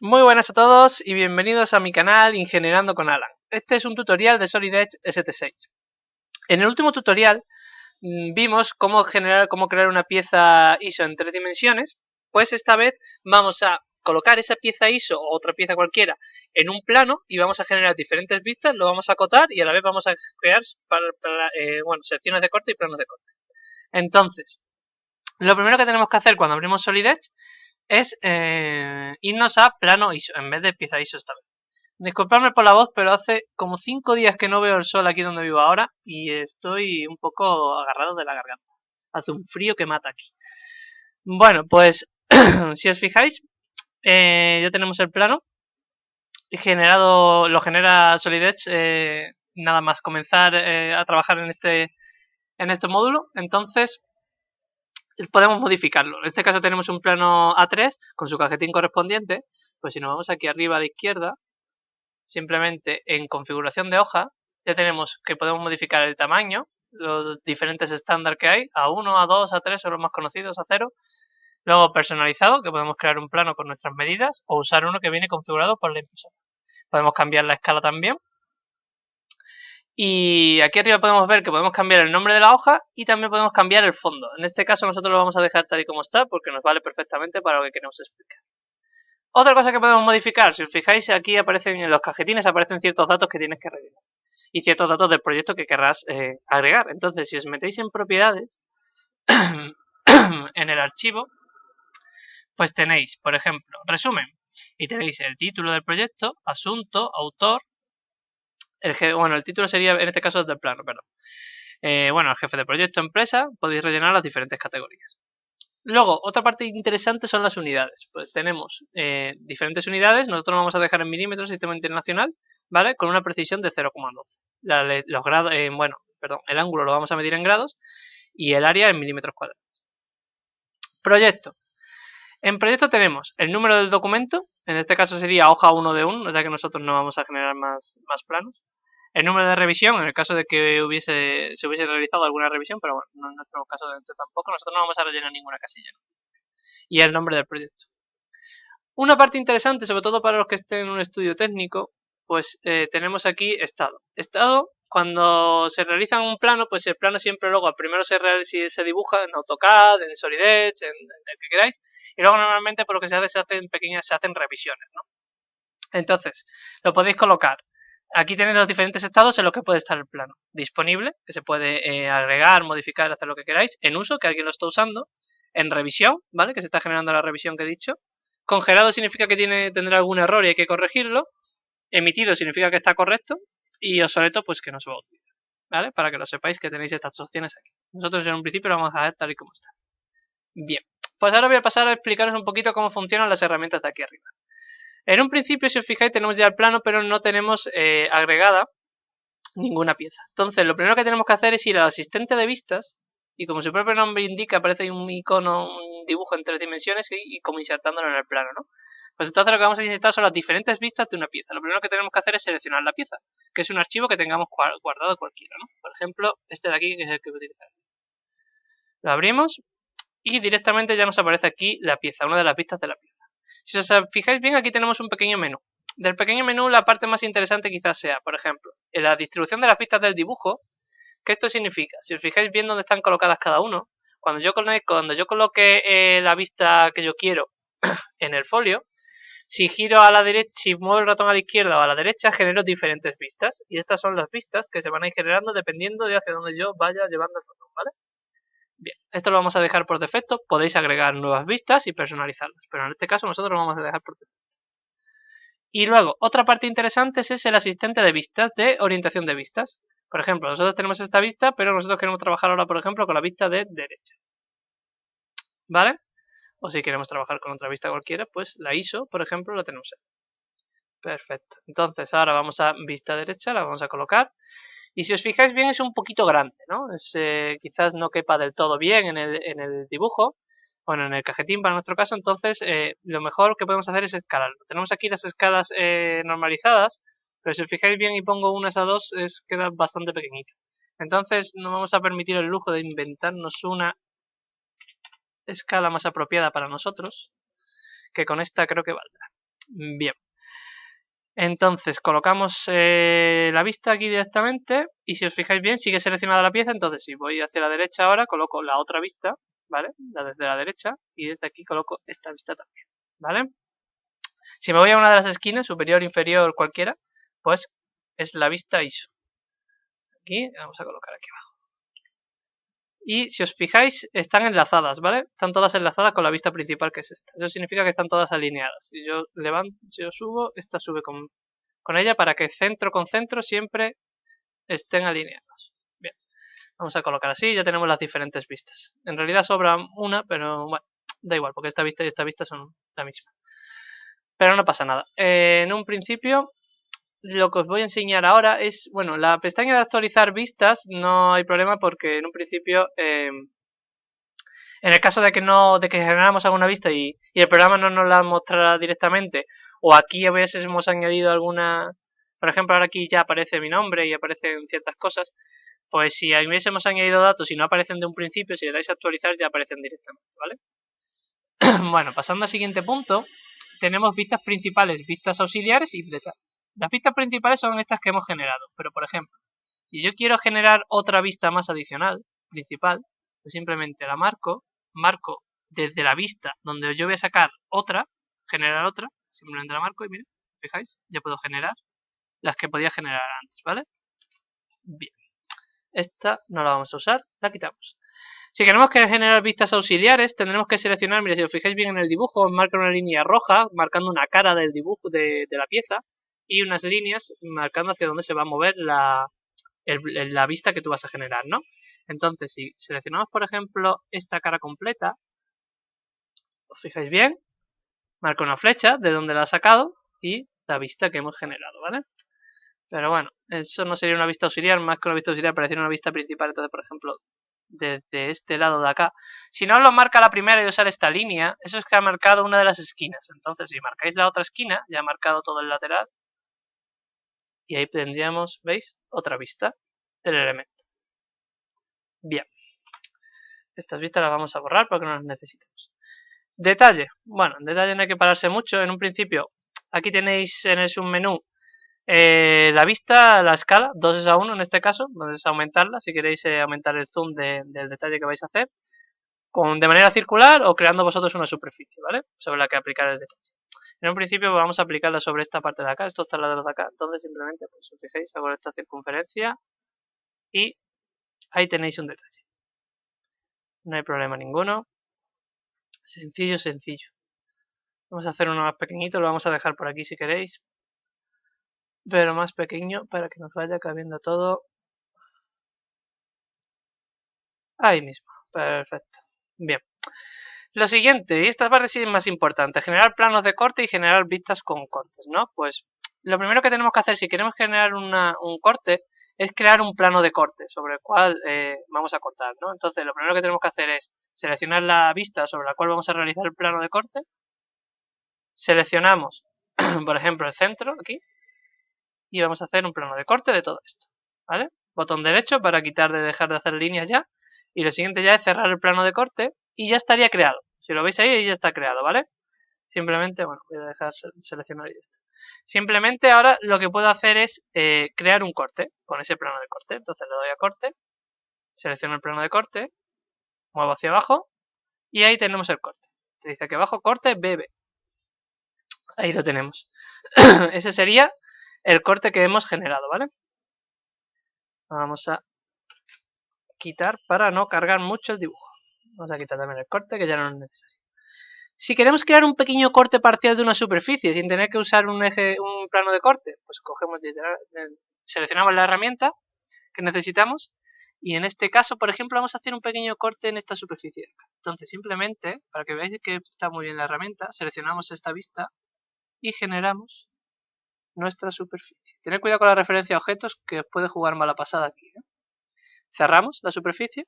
Muy buenas a todos y bienvenidos a mi canal Ingenerando con Alan. Este es un tutorial de Solid Edge ST6. En el último tutorial vimos cómo crear una pieza ISO en 3 dimensiones. Pues esta vez vamos a colocar esa pieza ISO o otra pieza cualquiera en un plano y vamos a generar diferentes vistas, lo vamos a acotar y a la vez vamos a crear secciones de corte y planos de corte. Entonces, lo primero que tenemos que hacer cuando abrimos Solid Edge es irnos a plano ISO en vez de pieza ISO esta vez. Disculpadme por la voz, pero hace como 5 días que no veo el sol aquí donde vivo ahora y estoy un poco agarrado de la garganta. Hace un frío que mata aquí. Bueno, pues si os fijáis, ya tenemos el plano generado, lo genera Solid Edge nada más comenzar a trabajar en este módulo. Entonces podemos modificarlo. En este caso tenemos un plano A3 con su cajetín correspondiente. Pues si nos vamos aquí arriba a la izquierda, simplemente en configuración de hoja, ya tenemos que podemos modificar el tamaño, los diferentes estándar que hay, A1, A2, A3 son los más conocidos, A0. Luego personalizado, que podemos crear un plano con nuestras medidas o usar uno que viene configurado por la impresora. Podemos cambiar la escala también. Y aquí arriba podemos ver que podemos cambiar el nombre de la hoja y también podemos cambiar el fondo. En este caso nosotros lo vamos a dejar tal y como está porque nos vale perfectamente para lo que queremos explicar. Otra cosa que podemos modificar, si os fijáis aquí aparecen en los cajetines aparecen ciertos datos que tienes que rellenar y ciertos datos del proyecto que querrás agregar. Entonces si os metéis en propiedades en el archivo, pues tenéis, por ejemplo, resumen y tenéis el título del proyecto, asunto, autor, el título sería en este caso del plano, perdón. El jefe de proyecto, empresa, podéis rellenar las diferentes categorías. Luego, otra parte interesante son las unidades. Pues tenemos diferentes unidades, nosotros lo vamos a dejar en milímetros, sistema internacional, ¿vale? Con una precisión de 0,12. Los grados, el ángulo lo vamos a medir en grados y el área en milímetros cuadrados. Proyecto. En proyecto tenemos el número del documento, en este caso sería hoja 1 de 1, ya que nosotros no vamos a generar más planos. El número de revisión, en el caso de que se hubiese realizado alguna revisión, pero bueno, no en nuestro caso tampoco, nosotros no vamos a rellenar ninguna casilla, ¿no? Y el nombre del proyecto. Una parte interesante, sobre todo para los que estén en un estudio técnico, pues tenemos aquí estado. Estado, cuando se realiza un plano, pues el plano siempre luego primero se dibuja en AutoCAD, en Solid Edge, en el que queráis, y luego normalmente por lo que se hace se hacen revisiones, ¿no? Entonces, lo podéis colocar. Aquí tenéis los diferentes estados en los que puede estar el plano. Disponible, que se puede agregar, modificar, hacer lo que queráis. En uso, que alguien lo está usando. En revisión, ¿vale? Que se está generando la revisión que he dicho. Congelado significa que tendrá algún error y hay que corregirlo. Emitido significa que está correcto. Y obsoleto, pues que no se va a utilizar, ¿vale? Para que lo sepáis que tenéis estas opciones aquí. Nosotros en un principio lo vamos a ver tal y como está. Bien, pues ahora voy a pasar a explicaros un poquito cómo funcionan las herramientas de aquí arriba. En un principio, si os fijáis, tenemos ya el plano, pero no tenemos agregada ninguna pieza. Entonces, lo primero que tenemos que hacer es ir al asistente de vistas y, como su propio nombre indica, aparece ahí un icono, un dibujo en 3 dimensiones y como insertándolo en el plano, ¿no? Pues entonces lo que vamos a insertar son las diferentes vistas de una pieza. Lo primero que tenemos que hacer es seleccionar la pieza, que es un archivo que tengamos guardado cualquiera, ¿no? Por ejemplo, este de aquí, que es el que voy a utilizar. Lo abrimos y directamente ya nos aparece aquí la pieza, una de las vistas de la pieza. Si os fijáis bien, aquí tenemos un pequeño menú. Del pequeño menú, la parte más interesante quizás sea, por ejemplo, en la distribución de las pistas del dibujo. ¿Qué esto significa? Si os fijáis bien dónde están colocadas cada uno, cuando yo coloque la vista que yo quiero en el folio, si giro a la derecha, si muevo el ratón a la izquierda o a la derecha, genero diferentes vistas. Y estas son las vistas que se van a ir generando dependiendo de hacia dónde yo vaya llevando el ratón, ¿vale? Bien, esto lo vamos a dejar por defecto. Podéis agregar nuevas vistas y personalizarlas, pero en este caso nosotros lo vamos a dejar por defecto. Y luego, otra parte interesante es el asistente de vistas, de orientación de vistas. Por ejemplo, nosotros tenemos esta vista, pero nosotros queremos trabajar ahora, por ejemplo, con la vista de derecha. ¿Vale? O si queremos trabajar con otra vista cualquiera, pues la ISO, por ejemplo, la tenemos ahí. Perfecto. Entonces, ahora vamos a vista derecha, la vamos a colocar. Y si os fijáis bien, es un poquito grande, ¿no? Quizás no quepa del todo bien en el dibujo, bueno, en el cajetín para nuestro caso. Entonces, lo mejor que podemos hacer es escalarlo. Tenemos aquí las escalas normalizadas, pero si os fijáis bien y pongo unas a 2, queda bastante pequeñito. Entonces, no vamos a permitir el lujo de inventarnos una escala más apropiada para nosotros, que con esta creo que valdrá. Bien. Entonces colocamos la vista aquí directamente y si os fijáis bien sigue seleccionada la pieza, entonces si voy hacia la derecha ahora coloco la otra vista, ¿vale? La desde la derecha y desde aquí coloco esta vista también, ¿vale? Si me voy a una de las esquinas, superior, inferior, cualquiera, pues es la vista ISO. Aquí, vamos a colocar aquí abajo. Y si os fijáis, están enlazadas, ¿vale? Están todas enlazadas con la vista principal que es esta. Eso significa que están todas alineadas. Si yo levanto, si yo subo, esta sube con ella para que centro con centro siempre estén alineados. Bien, vamos a colocar así, ya tenemos las diferentes vistas. En realidad sobra una, pero bueno, da igual, porque esta vista y esta vista son la misma. Pero no pasa nada. En un principio, lo que os voy a enseñar ahora es, bueno, la pestaña de actualizar vistas no hay problema porque en un principio, en el caso de que generáramos alguna vista y el programa no nos la mostrara directamente, o aquí a veces hemos añadido alguna, por ejemplo, ahora aquí ya aparece mi nombre y aparecen ciertas cosas, pues si hubiésemos añadido datos y no aparecen de un principio, si le dais a actualizar ya aparecen directamente, ¿vale? Bueno, pasando al siguiente punto, tenemos vistas principales, vistas auxiliares y detalles. Las vistas principales son estas que hemos generado, pero por ejemplo, si yo quiero generar otra vista más adicional, principal, pues simplemente la marco desde la vista donde yo voy a sacar otra, generar otra, simplemente la marco y miren, fijáis, ya puedo generar las que podía generar antes, ¿vale? Bien, esta no la vamos a usar, la quitamos. Si queremos que generar vistas auxiliares, tendremos que seleccionar, mira, si os fijáis bien en el dibujo, marca una línea roja, marcando una cara del dibujo de la pieza, y unas líneas marcando hacia dónde se va a mover la vista que tú vas a generar, ¿no? Entonces, si seleccionamos, por ejemplo, esta cara completa, os fijáis bien, marca una flecha de donde la ha sacado y la vista que hemos generado, ¿vale? Pero bueno, eso no sería una vista auxiliar, más que una vista auxiliar parecería una vista principal, entonces, por ejemplo, desde este lado de acá. Si no lo marca la primera y usar esta línea, eso es que ha marcado una de las esquinas. Entonces, si marcáis la otra esquina, ya ha marcado todo el lateral. Y ahí tendríamos, ¿veis? Otra vista del elemento. Bien. Estas vistas las vamos a borrar porque no las necesitamos. Detalle. Bueno, en detalle no hay que pararse mucho. En un principio, aquí tenéis en el submenú la vista, la escala, 2:1 en este caso, podéis aumentarla si queréis aumentar el zoom del detalle que vais a hacer, de manera circular o creando vosotros una superficie, ¿vale? Sobre la que aplicar el detalle. En un principio vamos a aplicarla sobre esta parte de acá, estos taladros de acá, entonces simplemente, pues os fijáis, hago esta circunferencia y ahí tenéis un detalle. No hay problema ninguno. Sencillo, sencillo. Vamos a hacer uno más pequeñito, lo vamos a dejar por aquí si queréis. Pero más pequeño para que nos vaya cabiendo todo. Ahí mismo, perfecto. Bien. Lo siguiente, y esta parte sí es más importante, generar planos de corte y generar vistas con cortes, ¿no? Pues lo primero que tenemos que hacer si queremos generar un corte es crear un plano de corte sobre el cual vamos a cortar, ¿no? Entonces lo primero que tenemos que hacer es seleccionar la vista sobre la cual vamos a realizar el plano de corte. Seleccionamos, por ejemplo, el centro aquí y vamos a hacer un plano de corte de todo esto, ¿vale? Botón derecho para dejar de hacer líneas ya. Y lo siguiente ya es cerrar el plano de corte y ya estaría creado. Si lo veis ahí ya está creado, ¿vale? Simplemente, bueno, voy a dejar seleccionar esto. Simplemente ahora lo que puedo hacer es crear un corte con ese plano de corte. Entonces le doy a corte, selecciono el plano de corte, muevo hacia abajo y ahí tenemos el corte. Te dice aquí abajo corte BB. Ahí lo tenemos. Ese sería el corte que hemos generado, ¿vale? Vamos a quitar para no cargar mucho el dibujo. Vamos a quitar también el corte que ya no es necesario. Si queremos crear un pequeño corte parcial de una superficie sin tener que usar un plano de corte, pues cogemos, seleccionamos la herramienta que necesitamos y en este caso, por ejemplo, vamos a hacer un pequeño corte en esta superficie. Entonces simplemente, para que veáis que está muy bien la herramienta, seleccionamos esta vista y generamos nuestra superficie. Tened cuidado con la referencia a objetos que os puede jugar mala pasada aquí, ¿eh? Cerramos la superficie,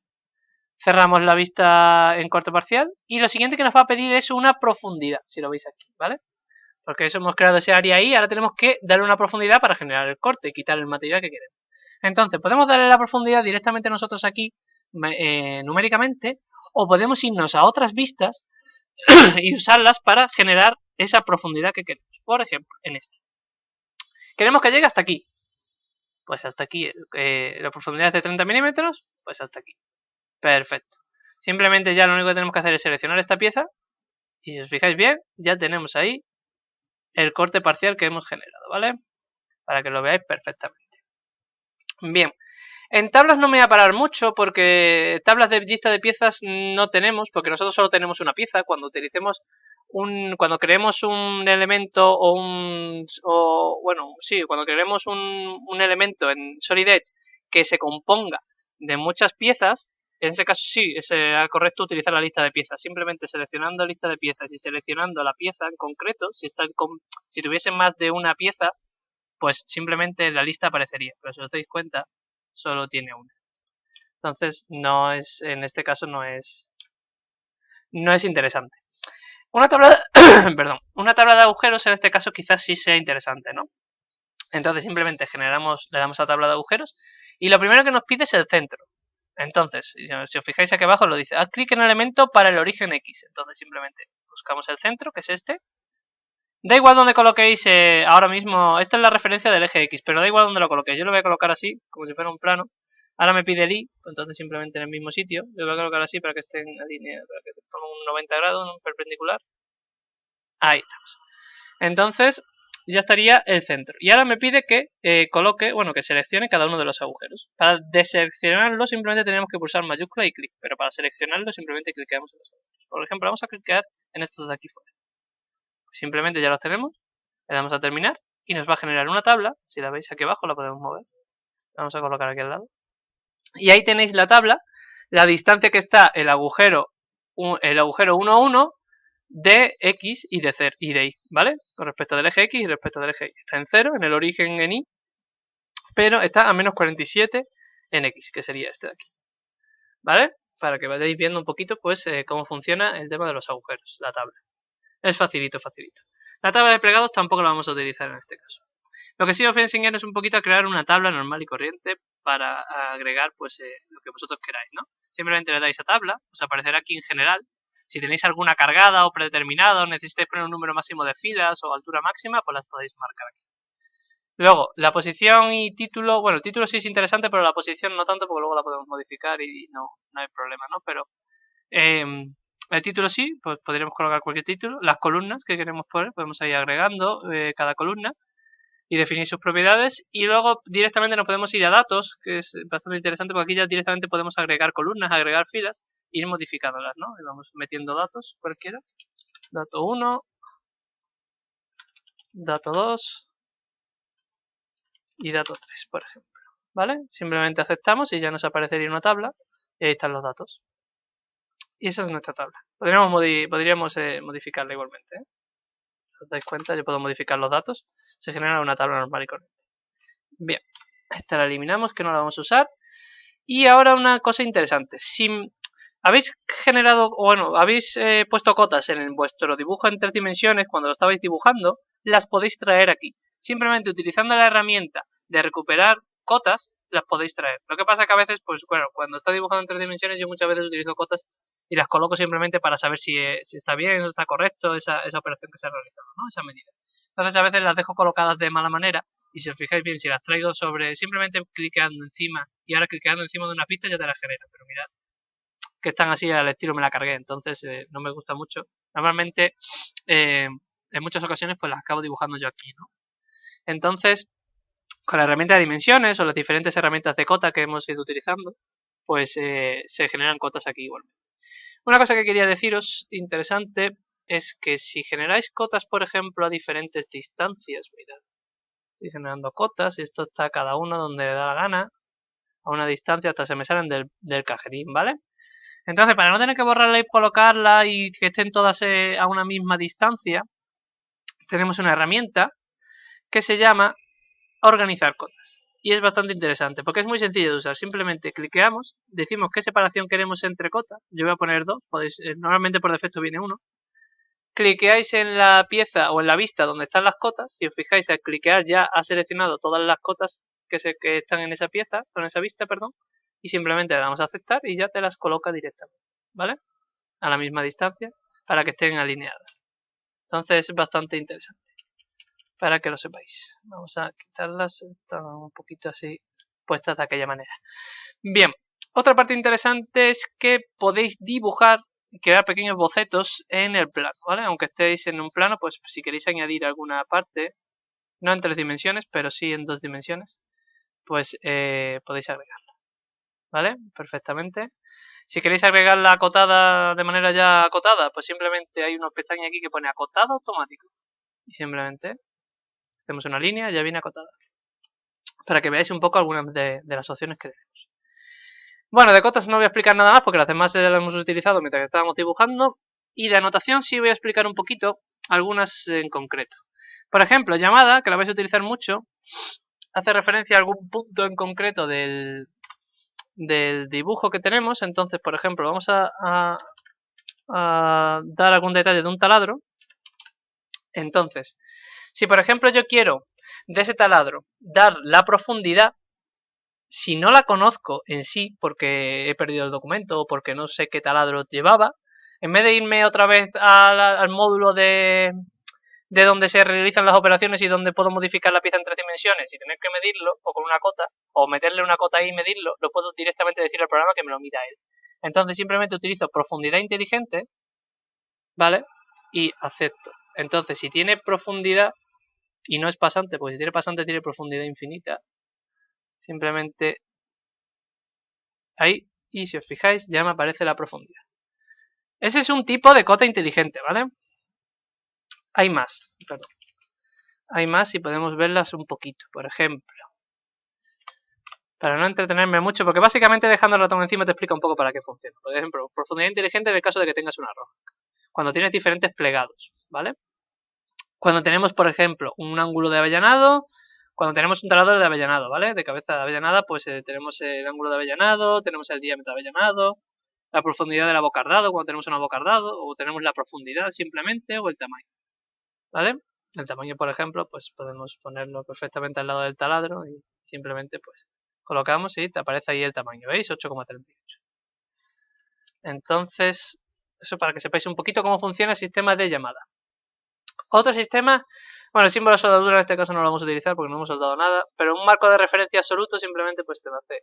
cerramos la vista en corte parcial y lo siguiente que nos va a pedir es una profundidad, si lo veis aquí, ¿vale? Porque eso hemos creado ese área ahí, ahora tenemos que darle una profundidad para generar el corte y quitar el material que queremos. Entonces, podemos darle la profundidad directamente nosotros aquí, numéricamente, o podemos irnos a otras vistas y usarlas para generar esa profundidad que queremos. Por ejemplo, en este. Queremos que llegue hasta aquí. Pues hasta aquí. La profundidad es de 30 milímetros, pues hasta aquí. Perfecto. Simplemente ya lo único que tenemos que hacer es seleccionar esta pieza. Y si os fijáis bien, ya tenemos ahí el corte parcial que hemos generado, ¿vale? Para que lo veáis perfectamente. Bien. En tablas no me voy a parar mucho porque tablas de lista de piezas no tenemos, porque nosotros solo tenemos una pieza. Cuando cuando creemos un elemento cuando creemos un elemento en Solid Edge que se componga de muchas piezas, en ese caso sí, será correcto utilizar la lista de piezas. Simplemente seleccionando lista de piezas y seleccionando la pieza en concreto, si tuviese más de una pieza, pues simplemente la lista aparecería. Pero si os dais cuenta, solo tiene una. Entonces, en este caso no es interesante. Una tabla, una tabla de agujeros en este caso quizás sí sea interesante, ¿no? Entonces simplemente le damos a tabla de agujeros y lo primero que nos pide es el centro. Entonces, si os fijáis aquí abajo lo dice, haz clic en el elemento para el origen X. Entonces simplemente buscamos el centro, que es este. Da igual donde coloquéis ahora mismo, esta es la referencia del eje X, pero da igual donde lo coloquéis. Yo lo voy a colocar así, como si fuera un plano. Ahora me pide el Y, entonces simplemente en el mismo sitio. Lo voy a colocar así para que esté en línea, para que forme un 90 grados, un perpendicular. Ahí estamos. Entonces ya estaría el centro. Y ahora me pide que que seleccione cada uno de los agujeros. Para deseleccionarlo simplemente tenemos que pulsar mayúscula y clic, pero para seleccionarlo simplemente cliqueamos en los agujeros. Por ejemplo, vamos a clicar en estos de aquí fuera. Simplemente ya los tenemos, le damos a terminar y nos va a generar una tabla. Si la veis aquí abajo la podemos mover. Vamos a colocar aquí al lado. Y ahí tenéis la tabla, la distancia que está el agujero 1, 1 de X y de Y, ¿vale? Con respecto del eje X y respecto del eje Y. Está en 0, en el origen en Y, pero está a menos 47 en X, que sería este de aquí. ¿Vale? Para que vayáis viendo un poquito, pues, cómo funciona el tema de los agujeros, la tabla. Es facilito. La tabla de plegados tampoco la vamos a utilizar en este caso. Lo que sí os voy a enseñar es un poquito a crear una tabla normal y corriente para agregar pues lo que vosotros queráis, ¿no? Simplemente le dais a tabla, os aparecerá aquí en general. Si tenéis alguna cargada o predeterminada o necesitáis poner un número máximo de filas o altura máxima, pues las podéis marcar aquí. Luego, la posición y título, bueno, el título sí es interesante, pero la posición no tanto porque luego la podemos modificar y no hay problema, ¿no? Pero el título sí, pues podríamos colocar cualquier título. Las columnas que queremos poner, podemos ir agregando cada columna y definir sus propiedades. Y luego directamente nos podemos ir a datos, que es bastante interesante porque aquí ya directamente podemos agregar columnas, agregar filas e ir modificándolas, ¿no? Y vamos metiendo datos cualquiera. Dato 1, dato 2 y dato 3, por ejemplo. ¿Vale? Simplemente aceptamos y ya nos aparecería una tabla y ahí están los datos. Y esa es nuestra tabla. Podríamos modificarla igualmente, ¿eh? Si os dais cuenta, yo puedo modificar los datos. Se genera una tabla normal y corriente. Bien, esta la eliminamos, que no la vamos a usar. Y ahora una cosa interesante. Si habéis generado, habéis puesto cotas en vuestro dibujo en 3 dimensiones cuando lo estabais dibujando, las podéis traer aquí. Simplemente utilizando la herramienta de recuperar cotas, las podéis traer. Lo que pasa que a veces, pues bueno, cuando está dibujando en 3 dimensiones, yo muchas veces utilizo cotas y las coloco simplemente para saber si está bien, si está correcto esa operación que se ha realizado, ¿no? Esa medida. Entonces a veces las dejo colocadas de mala manera y si os fijáis bien, si las traigo simplemente cliqueando encima y ahora cliqueando encima de una pista ya te las genera, pero mirad que están así al estilo me la cargué, entonces no me gusta mucho. Normalmente en muchas ocasiones pues las acabo dibujando yo aquí, ¿no? Entonces con la herramienta de dimensiones o las diferentes herramientas de cota que hemos ido utilizando, pues se generan cotas aquí igualmente. Una cosa que quería deciros interesante es que si generáis cotas, por ejemplo, a diferentes distancias, mirad, estoy generando cotas y esto está cada uno donde le da la gana, a una distancia hasta se me salen del cajetín, ¿vale? Entonces, para no tener que borrarla y colocarla y que estén todas a una misma distancia, tenemos una herramienta que se llama organizar cotas. Y es bastante interesante porque es muy sencillo de usar. Simplemente cliqueamos, decimos qué separación queremos entre cotas. Yo voy a poner 2, normalmente por defecto viene 1. Cliqueáis en la pieza o en la vista donde están las cotas. Si os fijáis, al cliquear ya ha seleccionado todas las cotas que están en esa pieza, en esa vista, perdón. Y simplemente le damos a aceptar y ya te las coloca directamente, ¿vale? A la misma distancia para que estén alineadas. Entonces es bastante interesante. para que lo sepáis. Vamos a quitarlas, están un poquito así puestas de aquella manera. Bien, otra parte interesante es que podéis dibujar y crear pequeños bocetos en el plano, ¿vale? Aunque estéis en un plano, pues si queréis añadir alguna parte, no en 3 dimensiones, pero sí en 2 dimensiones, pues podéis agregarla, ¿vale? Perfectamente. Si queréis agregarla acotada de manera ya acotada, pues simplemente hay una pestaña aquí que pone acotado automático. Y simplemente hacemos una línea y ya viene acotada. Para que veáis un poco algunas de las opciones que tenemos. Bueno, de cotas no voy a explicar nada más porque las demás ya las hemos utilizado mientras que estábamos dibujando. Y de anotación sí voy a explicar un poquito algunas en concreto. Por ejemplo, llamada, que la vais a utilizar mucho, hace referencia a algún punto en concreto del dibujo que tenemos. Entonces, por ejemplo, vamos a dar algún detalle de un taladro. Entonces, si por ejemplo yo quiero de ese taladro dar la profundidad, si no la conozco en sí porque he perdido el documento o porque no sé qué taladro llevaba, en vez de irme otra vez al módulo de donde se realizan las operaciones y donde puedo modificar la pieza en 3 dimensiones y tener que medirlo, o con una cota, o meterle una cota ahí y medirlo, lo puedo directamente decir al programa que me lo mida él. Entonces simplemente utilizo profundidad inteligente, ¿vale? Y acepto. Entonces si tiene profundidad y no es pasante, porque si tiene pasante tiene profundidad infinita, simplemente ahí, y si os fijáis ya me aparece la profundidad. Ese es un tipo de cota inteligente, ¿vale? Hay más, perdón. Hay más y podemos verlas un poquito. Por ejemplo, para no entretenerme mucho, porque básicamente dejando el ratón encima te explica un poco para qué funciona. Por ejemplo, profundidad inteligente en el caso de que tengas una roja. Cuando tienes diferentes plegados, ¿vale? Cuando tenemos, por ejemplo, un ángulo de avellanado, cuando tenemos un taladro de avellanado, ¿vale? De cabeza de avellanada, pues tenemos el ángulo de avellanado, tenemos el diámetro de avellanado, la profundidad del abocardado, cuando tenemos un abocardado, o tenemos la profundidad simplemente, o el tamaño, ¿vale? El tamaño, por ejemplo, pues podemos ponerlo perfectamente al lado del taladro y simplemente, pues, colocamos y te aparece ahí el tamaño, ¿veis? 8,38. Entonces, eso para que sepáis un poquito cómo funciona el sistema de llamada. Otro sistema, bueno, el símbolo de soldadura en este caso no lo vamos a utilizar porque no hemos soldado nada, pero un marco de referencia absoluto simplemente pues te hace,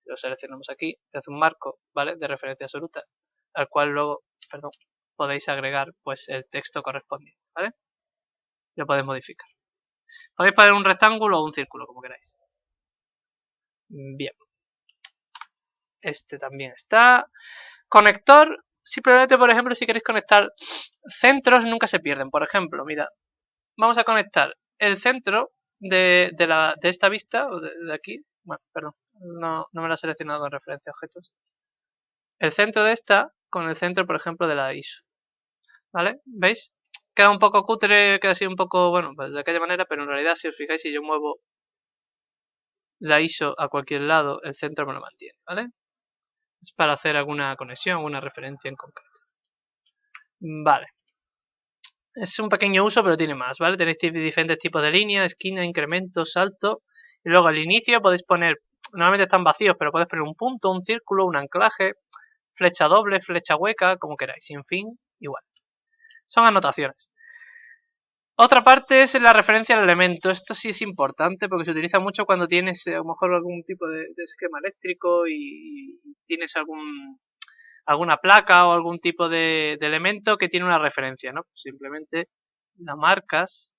lo seleccionamos aquí, te hace un marco, ¿vale? De referencia absoluta, al cual luego, perdón, podéis agregar pues el texto correspondiente, ¿vale? Lo podéis modificar. Podéis poner un rectángulo o un círculo, como queráis. Bien. Este también está. Conector, simplemente, por ejemplo, si queréis conectar centros, nunca se pierden. Por ejemplo, mira, vamos a conectar el centro de esta vista, o de aquí. Bueno, perdón, no me lo ha seleccionado en referencia a objetos. El centro de esta con el centro, por ejemplo, de la ISO. ¿Vale? ¿Veis? Queda un poco cutre, queda así un poco, bueno, pues de aquella manera, pero en realidad, si os fijáis, si yo muevo la ISO a cualquier lado, el centro me lo mantiene, ¿vale? Es para hacer alguna conexión, alguna referencia en concreto. Vale. Es un pequeño uso, pero tiene más, ¿vale? Tenéis diferentes tipos de líneas, esquina, incremento, salto. Y luego al inicio podéis poner, normalmente están vacíos, pero podéis poner un punto, un círculo, un anclaje, flecha doble, flecha hueca, como queráis. Sin fin, igual. Son anotaciones. Otra parte es la referencia al elemento. Esto sí es importante porque se utiliza mucho cuando tienes a lo mejor algún tipo de esquema eléctrico y tienes alguna placa o algún tipo de elemento que tiene una referencia, ¿no? Simplemente la marcas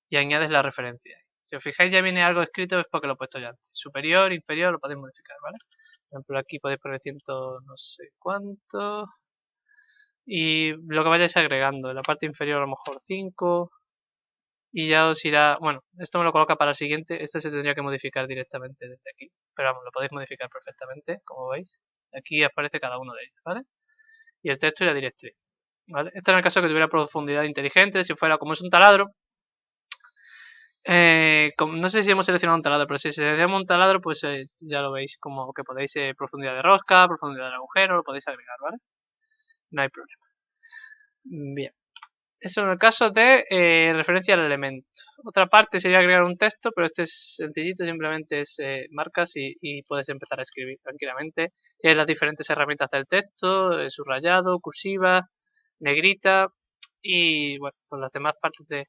y añades la referencia. Si os fijáis ya viene algo escrito es porque lo he puesto ya antes. Superior, inferior, lo podéis modificar, ¿vale? Por ejemplo, aquí podéis poner 100 no sé cuánto. Y lo que vayáis agregando. En la parte inferior a lo mejor 5. Y ya os irá, bueno, esto me lo coloca para el siguiente, este se tendría que modificar directamente desde aquí, pero vamos, lo podéis modificar perfectamente, como veis, aquí aparece cada uno de ellos, ¿vale? Y el texto y la directriz, ¿vale? Esto en el caso que tuviera profundidad inteligente, si fuera como es un taladro, no sé si hemos seleccionado un taladro, pero si seleccionamos un taladro, pues ya lo veis como que podéis profundidad de rosca, profundidad del agujero, lo podéis agregar, ¿vale? No hay problema. Bien. Eso en el caso de referencia al elemento. Otra parte sería agregar un texto, pero este es sencillito, simplemente es marcas y puedes empezar a escribir tranquilamente. Tienes las diferentes herramientas del texto, subrayado, cursiva, negrita y bueno, pues las demás partes de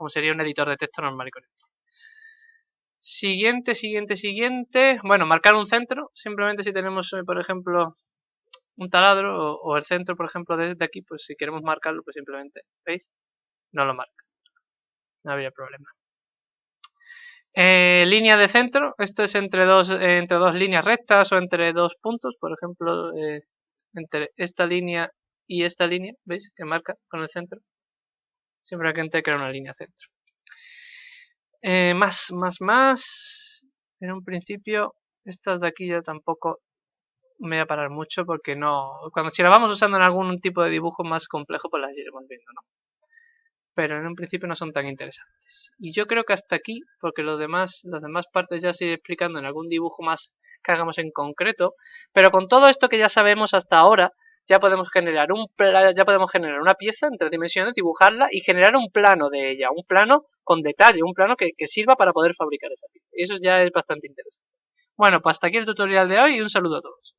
como sería un editor de texto normal y corriente. Siguiente. Bueno, marcar un centro. Simplemente si tenemos, por ejemplo, un taladro o el centro, por ejemplo, de aquí, pues si queremos marcarlo, pues simplemente, ¿veis? No lo marca. No habría problema. Línea de centro. Esto es entre dos líneas rectas o entre dos puntos. Por ejemplo, entre esta línea y esta línea, ¿veis? Que marca con el centro. Simplemente crea una línea centro. Más. En un principio, estas de aquí ya tampoco me voy a parar mucho porque no. Si las vamos usando en algún tipo de dibujo más complejo, pues las iremos viendo, ¿no? Pero en un principio no son tan interesantes. Y yo creo que hasta aquí, porque las demás partes ya se iré explicando en algún dibujo más que hagamos en concreto. Pero con todo esto que ya sabemos hasta ahora, ya podemos generar una pieza en 3 dimensiones, dibujarla y generar un plano de ella, un plano con detalle, un plano que sirva para poder fabricar esa pieza. Y eso ya es bastante interesante. Bueno, pues hasta aquí el tutorial de hoy y un saludo a todos.